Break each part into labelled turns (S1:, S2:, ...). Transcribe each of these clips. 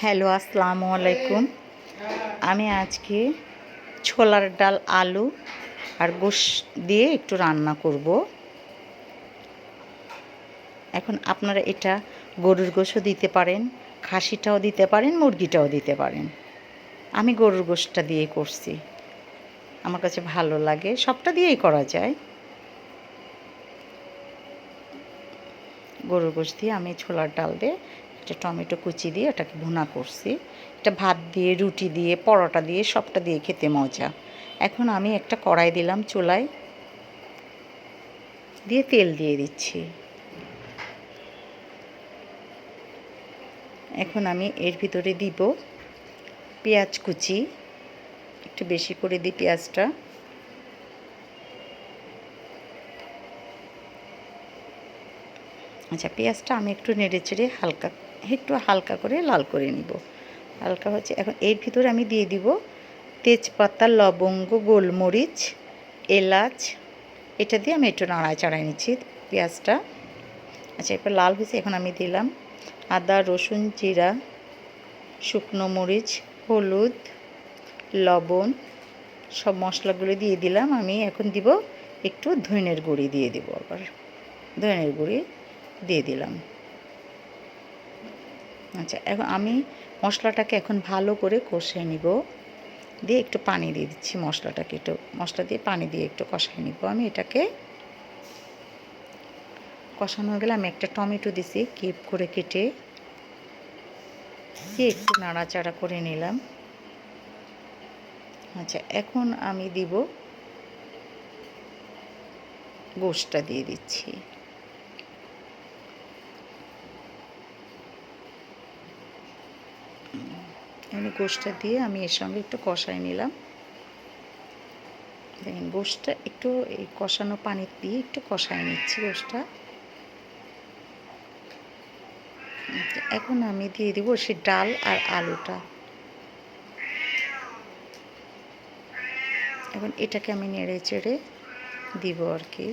S1: Hello, আসসালামু আলাইকুম। আমি আজকে ছোলার ডাল, আলু আর গোশ দিয়ে একটু রান্না করব। এখন আপনারা এটা গরুর গোশও দিতে পারেন, খাসিটাও দিতে পারেন, মুরগিটাও দিতে পারেন। আমি গরুর গোশটা দিয়ে করছি, আমার কাছে ভালো লাগে। সবটা দিয়েই করা যায়। গরুর গোশ দিয়ে আমি ছোলার ডাল দিয়ে একটা টমেটো কুচি দিয়ে এটাকে ভুনা করছি। এটা ভাত দিয়ে, রুটি দিয়ে, পরোটা দিয়ে, সবটা দিয়ে খেতে মজা। এখন আমি একটা কড়াই দিলাম চুলায়, দিয়ে তেল দিয়ে দিচ্ছি। এখন আমি এর ভিতরে দিব পেঁয়াজ কুচি, একটু বেশি করে দিই পেঁয়াজটা। আচ্ছা, পেঁয়াজটা আমি একটু নেড়ে চেড়ে একটু হালকা করে লাল করে নিব। হালকা হচ্ছে। এখন এর ভিতরে আমি দিয়ে দিব তেজপাতা, লবঙ্গ, গোলমরিচ, এলাচ। এটা দিয়ে আমি একটু নাড়াচাড়াই নিচ্ছি পেঁয়াজটা। আচ্ছা, এরপর লাল হয়েছে। এখন আমি দিলাম আদা, রসুন, জিরা, শুকনো মরিচ, হলুদ, লবণ, সব মশলাগুলো দিয়ে দিলাম। আমি এখন দিব একটু ধনের গুঁড়ি দিয়ে দিব। আবার ধনের গুঁড়ি দিয়ে দিলাম। আচ্ছা, এখন আমি মশলাটাকে এখন ভালো করে কষিয়ে নিব। দিয়ে একটু পানি দিয়ে দিচ্ছি। মশলা দিয়ে পানি দিয়ে একটু কষিয়ে নিব। আমি এটাকে কষানো হয়ে গেলে আমি একটা টমেটো দিছি কিউব করে কেটে, দিয়ে একটু নাড়াচাড়া করে নিলাম। আচ্ছা, এখন আমি দিব গোশটা দিয়ে দিচ্ছি। এখানে গোশটা দিয়ে আমি এর সঙ্গে একটু কষাই নিলাম। দেখেন, গোশটা একটু এই কষানো পানি দিয়ে একটু কষাই নিচ্ছি গোশটা। এখন আমি দিয়ে দিব সে ডাল আর আলুটা। এখন এটাকে আমি নেড়ে চেড়ে দিব আর কি,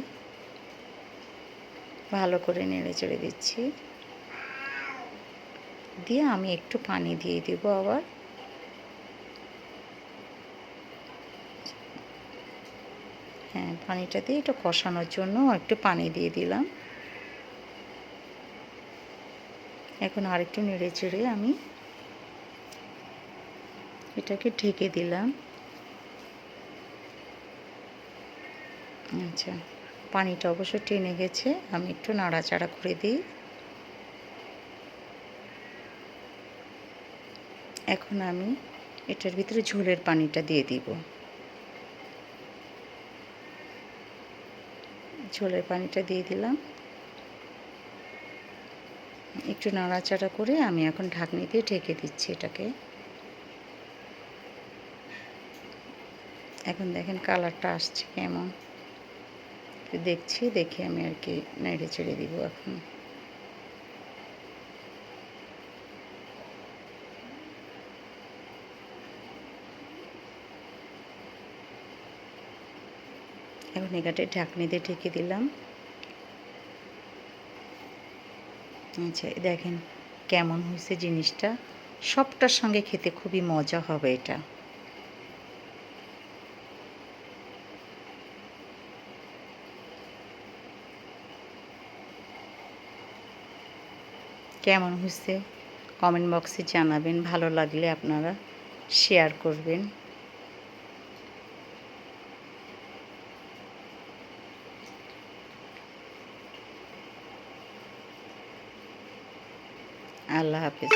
S1: ভালো করে নেড়ে চেড়ে দিচ্ছি। দিয়ে আমি একটু পানি দিয়ে দিব আবার। হ্যাঁ, পানিটা দিয়ে একটু কষানোর জন্য একটু পানি দিয়ে দিলাম। এখন আরেকটু নেড়ে চেড়ে আমি এটাকে ঢেকে দিলাম। আচ্ছা, পানিটা অবশ্য টেনে গেছে। আমি একটু নাড়াচাড়া করে দিই। এখন আমি এটার ভিতরে ঝোলের পানিটা দিয়ে দিব। ঝোলের পানিটা দিয়ে দিলাম। একটু নাড়াচাড়া করে আমি এখন ঢাকনি দিয়ে ঢেকে দিচ্ছি এটাকে। এখন দেখেন কালারটা আসছে কেমন, দেখছি। দেখে আমি আর কি নেড়ে চেড়ে দিব এখন। এখন এটাতে ঢাকনি দিয়ে ঢেকে দিলাম। আচ্ছা, দেখেন কেমন হয়েছে জিনিসটা। সবটার সঙ্গে খেতে খুবই মজা হবে এটা। কেমন হয়েছে কমেন্ট বক্সে জানাবেন। ভালো লাগলে আপনারা শেয়ার করবেন। আল্লাহ হাফেজ।